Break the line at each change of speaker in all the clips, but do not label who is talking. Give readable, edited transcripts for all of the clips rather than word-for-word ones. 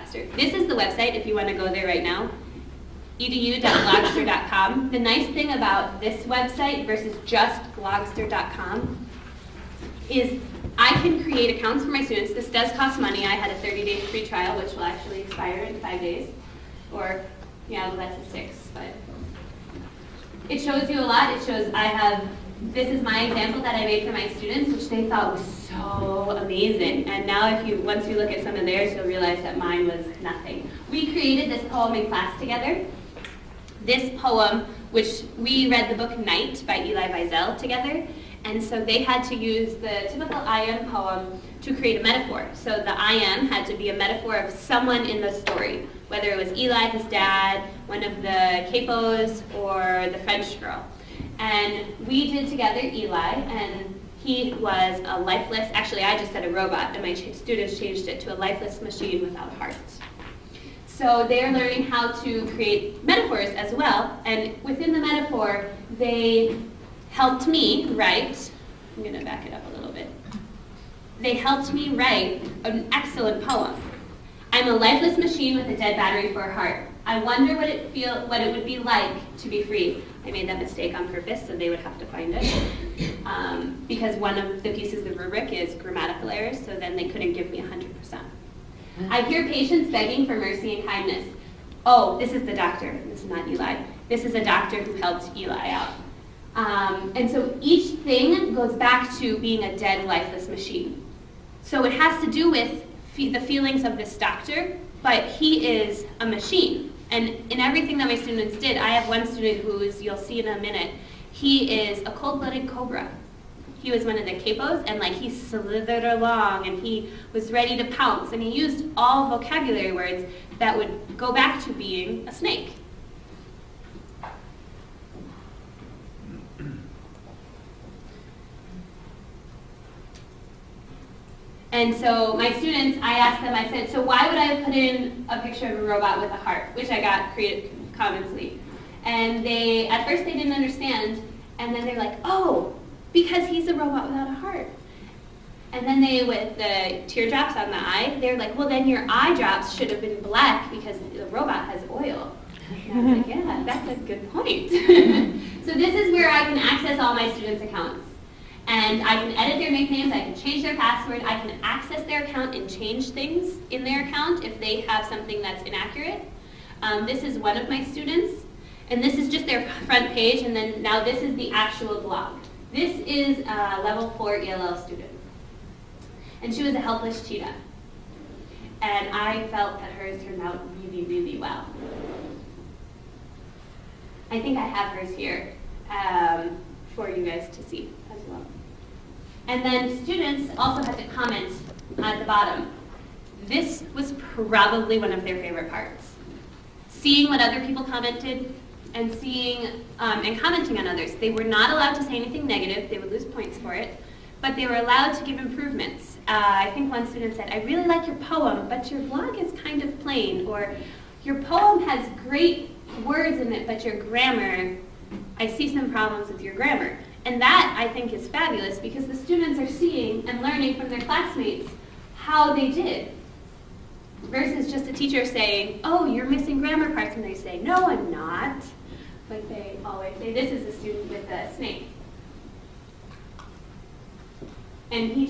Glogster. This is the website if you want to go there right now, edu.glogster.com. The nice thing about this website versus just glogster.com is I can create accounts for my students. This does cost money. I had a 30-day free trial, which will actually expire in 5 days. Or, yeah, well, that's a 6, but it shows you a lot. It shows this is my example that I made for my students, which they thought was so amazing. And now once you look at some of theirs, you'll realize that mine was nothing. We created this poem in class together. This poem, which we read the book Night by Eli Wiesel together. And so they had to use the typical I am poem to create a metaphor. So the I am had to be a metaphor of someone in the story, whether it was Eli, his dad, one of the capos, or the French girl. And we did together Eli, and he was a lifeless, actually I just said a robot, and my students changed it to a lifeless machine without a heart. So they're learning how to create metaphors as well, and within the metaphor, they helped me write, I'm going to back it up a little bit. They helped me write an excellent poem. I'm a lifeless machine with a dead battery for a heart. I wonder what it would be like to be free. I made that mistake on purpose, so they would have to find it. Because one of the pieces of the rubric is grammatical errors, so then they couldn't give me 100%. I hear patients begging for mercy and kindness. Oh, this is the doctor. This is not Eli. This is a doctor who helped Eli out. And so each thing goes back to being a dead, lifeless machine. So it has to do with the feelings of this doctor, but he is a machine. And in everything that my students did, I have one student who is, you'll see in a minute, he is a cold-blooded cobra. He was one of the capos, and he slithered along, and he was ready to pounce, and he used all vocabulary words that would go back to being a snake. And so my students, I asked them, I said, so why would I put in a picture of a robot with a heart, which I got creative comments. And at first they didn't understand, and then they're like, oh, because he's a robot without a heart. And then with the teardrops on the eye, they're like, well, then your eye drops should have been black because the robot has oil. And I was like, yeah, that's a good point. So this is where I can access all my students' accounts. And I can edit their nicknames, I can change their password, I can access their account and change things in their account if they have something that's inaccurate. This is one of my students, and this is just their front page, and then now this is the actual blog. This is a level 4 ELL student. And she was a helpless cheetah. And I felt that hers turned out really, really well. I think I have hers here for you guys to see as well. And then students also had to comment at the bottom. This was probably one of their favorite parts. Seeing what other people commented and seeing and commenting on others. They were not allowed to say anything negative. They would lose points for it. But they were allowed to give improvements. I think one student said, I really like your poem, but your blog is kind of plain. Or your poem has great words in it, but your grammar, I see some problems with your grammar. And that, I think, is fabulous because the students are seeing and learning from their classmates how they did. Versus just a teacher saying, oh, you're missing grammar parts, and they say, no, I'm not. Like they always say, this is a student with a snake. And he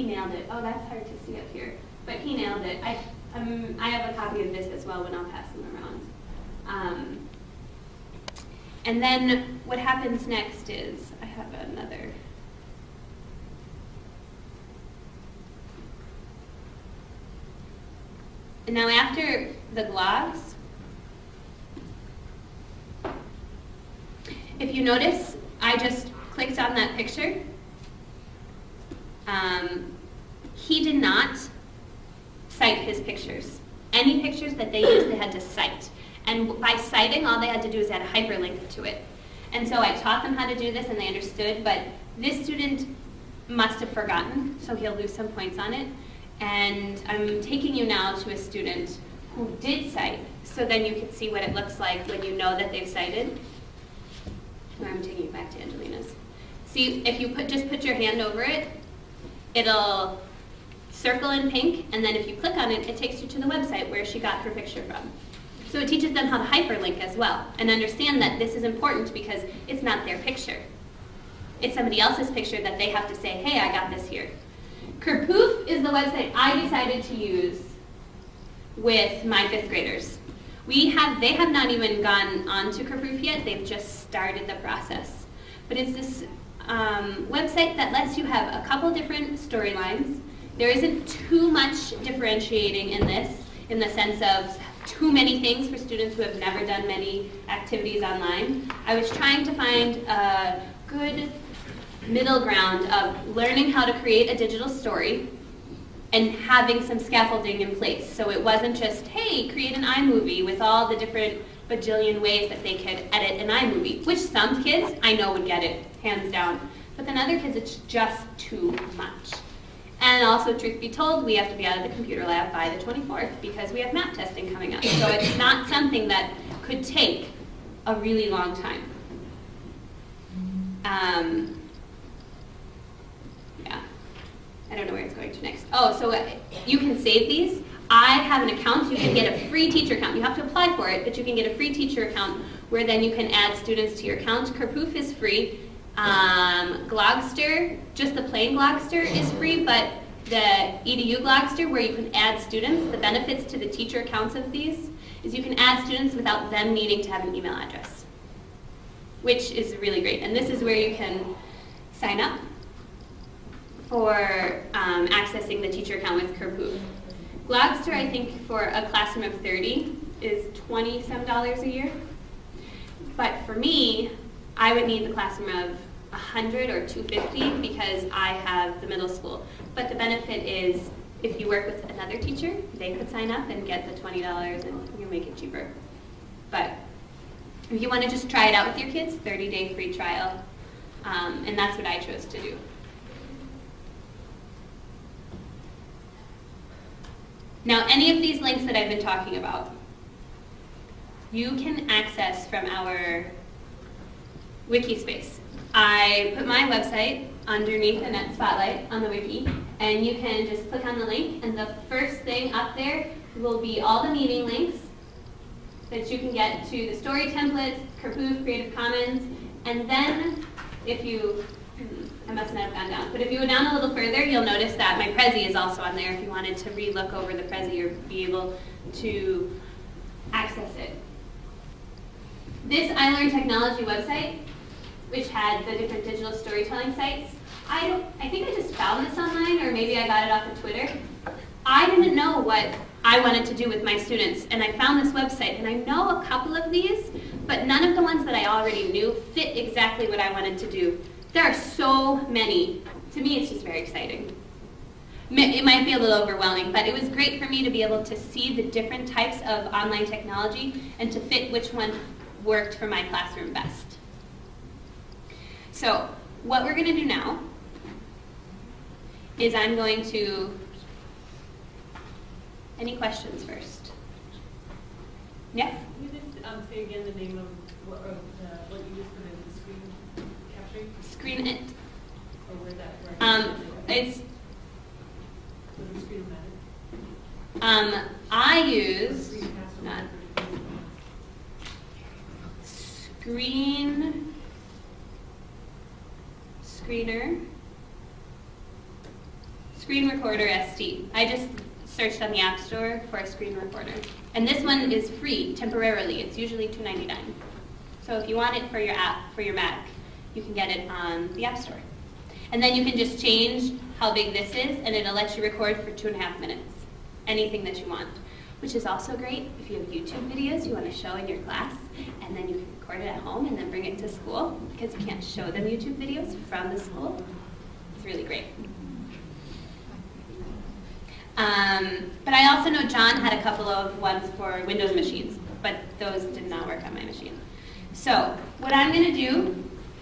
nailed it. Oh, that's hard to see up here. But he nailed it. I have a copy of this as well when I'll pass them around. And then what happens next is, I have another. And now after the glogs, if you notice, I just clicked on that picture. He did not cite his pictures. Any pictures that they used, they had to cite. And by citing, all they had to do is add a hyperlink to it. And so I taught them how to do this and they understood, but this student must have forgotten, so he'll lose some points on it. And I'm taking you now to a student who did cite, so then you can see what it looks like when you know that they've cited. I'm taking you back to Angelina's. See, if you just put your hand over it, circle in pink, and then if you click on it, it takes you to the website where she got her picture from. So it teaches them how to hyperlink as well, and understand that this is important because it's not their picture. It's somebody else's picture that they have to say, hey, I got this here. Kerpoof is the website I decided to use with my 5th graders. They have not even gone on to Kerpoof yet, they've just started the process. But it's this website that lets you have a couple different storylines. There isn't too much differentiating in this, in the sense of too many things for students who have never done many activities online. I was trying to find a good middle ground of learning how to create a digital story and having some scaffolding in place. So it wasn't just, hey, create an iMovie with all the different bajillion ways that they could edit an iMovie, which some kids I know would get it, hands down. But then other kids, it's just too much. And also, truth be told, we have to be out of the computer lab by the 24th because we have map testing coming up. So it's not something that could take a really long time. Yeah, I don't know where it's going to next. Oh, so you can save these. I have an account. You can get a free teacher account. You have to apply for it, but you can get a free teacher account where then you can add students to your account. Kerpoof is free. Glogster, just the plain Glogster is free, but the EDU Glogster, where you can add students, the benefits to the teacher accounts of these is you can add students without them needing to have an email address, which is really great. And this is where you can sign up for accessing the teacher account with Kerpoof. Glogster, I think, for a classroom of 30 is $20-some a year. But for me, I would need the classroom of 100 or 250 because I have the middle school. But the benefit is if you work with another teacher, they could sign up and get the $20 and you make it cheaper. But if you want to just try it out with your kids, 30-day free trial. And that's what I chose to do. Now, any of these links that I've been talking about, you can access from our wiki space. I put my website underneath the net spotlight on the wiki, and you can just click on the link, and the first thing up there will be all the meeting links that you can get to the story templates, Kerpoof, Creative Commons, and then if you, I must not have gone down, but if you go down a little further, you'll notice that my Prezi is also on there if you wanted to re-look over the Prezi or be able to access it. This I Learn Technology website, which had the different digital storytelling sites, I think I just found this online, or maybe I got it off of Twitter. I didn't know what I wanted to do with my students, and I found this website, and I know a couple of these, but none of the ones that I already knew fit exactly what I wanted to do. There are so many. To me, it's just very exciting. It might be a little overwhelming, but it was great for me to be able to see the different types of online technology and to fit which one worked for my classroom best. So what we're going to do now is I'm going to, any questions first? Yes?
Can you just say again the name of what you just put in the screen capturing?
Screen it.
Or where that,
it's,
does the screen matter?
I use, not, Screen Recorder ST. I just searched on the App Store for a screen recorder. And this one is free temporarily. It's usually $2.99. So if you want it for your app, for your Mac, you can get it on the App Store. And then you can just change how big this is, and it'll let you record for 2.5 minutes, anything that you want. Which is also great if you have YouTube videos you want to show in your class, and then you can record it at home and then bring it to school, because you can't show them YouTube videos from the school. It's really great. But I also know John had a couple of ones for Windows machines, but those did not work on my machine. So what I'm going to do,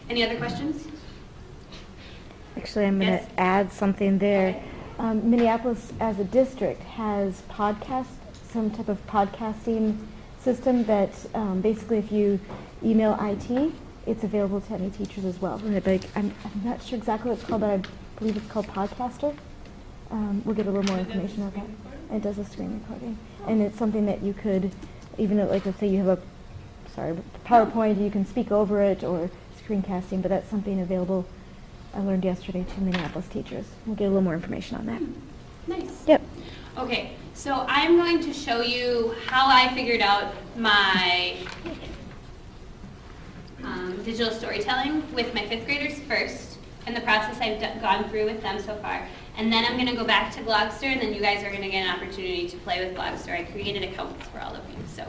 any other questions?
Actually, I'm going to add something there. Minneapolis as a district has some type of podcasting system that basically if you email IT, it's available to any teachers as well. I'm not sure exactly what it's called, but I believe it's called Podcaster. we'll get a little more information on that. It does a screen recording. And it's something that you could, even though, like, let's say you have PowerPoint, you can speak over it or screencasting, but that's something available, I learned yesterday, to Minneapolis teachers. We'll get a little more information on that.
Nice.
Yep.
Okay, so I'm going to show you how I figured out my digital storytelling with my 5th graders first, and the process I've gone through with them so far. And then I'm going to go back to Glogster, and then you guys are going to get an opportunity to play with Glogster. I created accounts for all of you. So,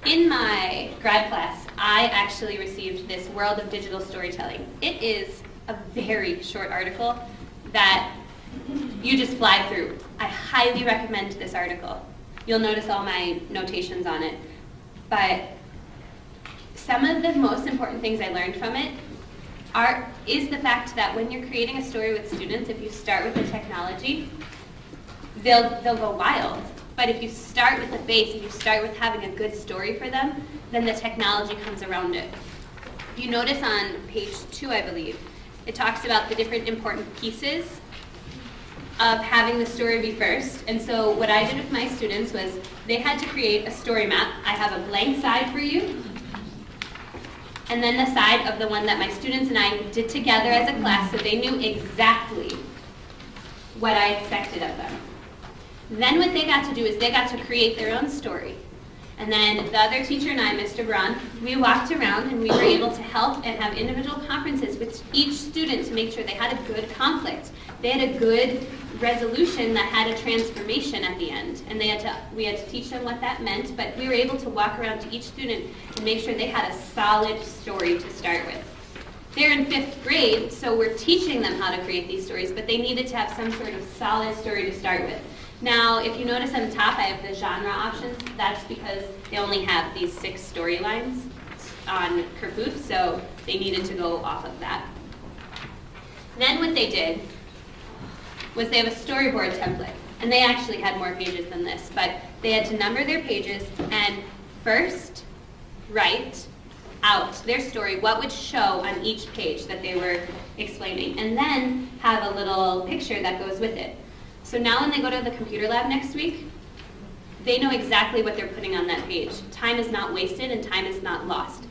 in my grad class, I actually received this World of Digital Storytelling. It is a very short article that you just fly through. I highly recommend this article. You'll notice all my notations on it. But some of the most important things I learned from it is the fact that when you're creating a story with students, if you start with the technology, they'll go wild. But if you start with the base and you start with having a good story for them, then the technology comes around it. You notice on page 2, I believe, it talks about the different important pieces of having the story be first. And so what I did with my students was they had to create a story map. I have a blank side for you, and then the side of the one that my students and I did together as a class, so they knew exactly what I expected of them. Then what they got to do is they got to create their own story. And then the other teacher and I, Mr. Braun, we walked around and we were able to help and have individual conferences with each student to make sure they had a good conflict. They had a good resolution that had a transformation at the end. And we had to teach them what that meant, but we were able to walk around to each student and make sure they had a solid story to start with. They're in 5th grade, so we're teaching them how to create these stories, but they needed to have some sort of solid story to start with. Now, if you notice on the top, I have the genre options. That's because they only have these 6 storylines on Kerpoof, so they needed to go off of that. Then what they did was they have a storyboard template, and they actually had more pages than this, but they had to number their pages and first write out their story, what would show on each page that they were explaining, and then have a little picture that goes with it. So now when they go to the computer lab next week, they know exactly what they're putting on that page. Time is not wasted and time is not lost.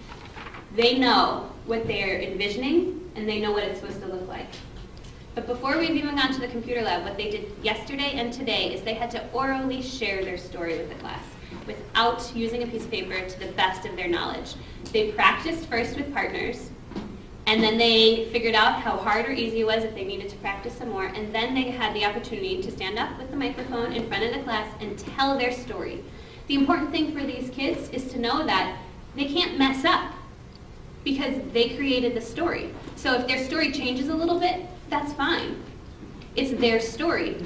They know what they're envisioning and they know what it's supposed to look like. But before we've even gone to the computer lab, what they did yesterday and today is they had to orally share their story with the class without using a piece of paper to the best of their knowledge. They practiced first with partners, and then they figured out how hard or easy it was if they needed to practice some more, and then they had the opportunity to stand up with the microphone in front of the class and tell their story. The important thing for these kids is to know that they can't mess up because they created the story. So if their story changes a little bit, that's fine. It's their story.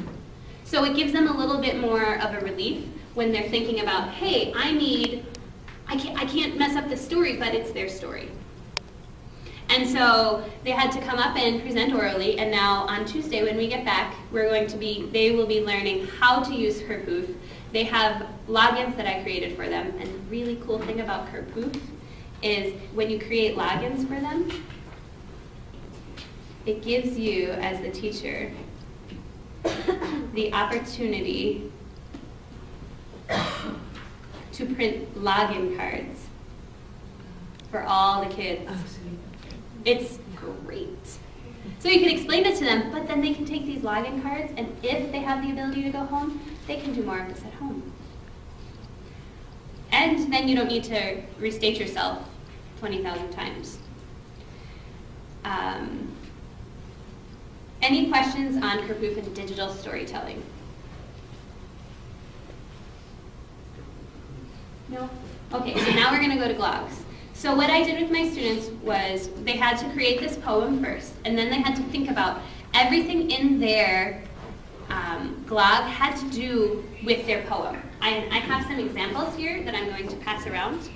So it gives them a little bit more of a relief when they're thinking about, hey, I can't mess up the story, but it's their story. And so they had to come up and present orally, and now on Tuesday when we get back, they will be learning how to use Kerpoof. They have logins that I created for them, and the really cool thing about Kerpoof is when you create logins for them, it gives you, as the teacher, the opportunity to print login cards for all the kids. It's great. So you can explain it to them, but then they can take these login cards, and if they have the ability to go home, they can do more of this at home. And then you don't need to restate yourself 20,000 times. Any questions on Kerpoof and digital storytelling? No? Okay, so now we're going to go to Glogs. So what I did with my students was they had to create this poem first, and then they had to think about everything in their Glog had to do with their poem. I have some examples here that I'm going to pass around.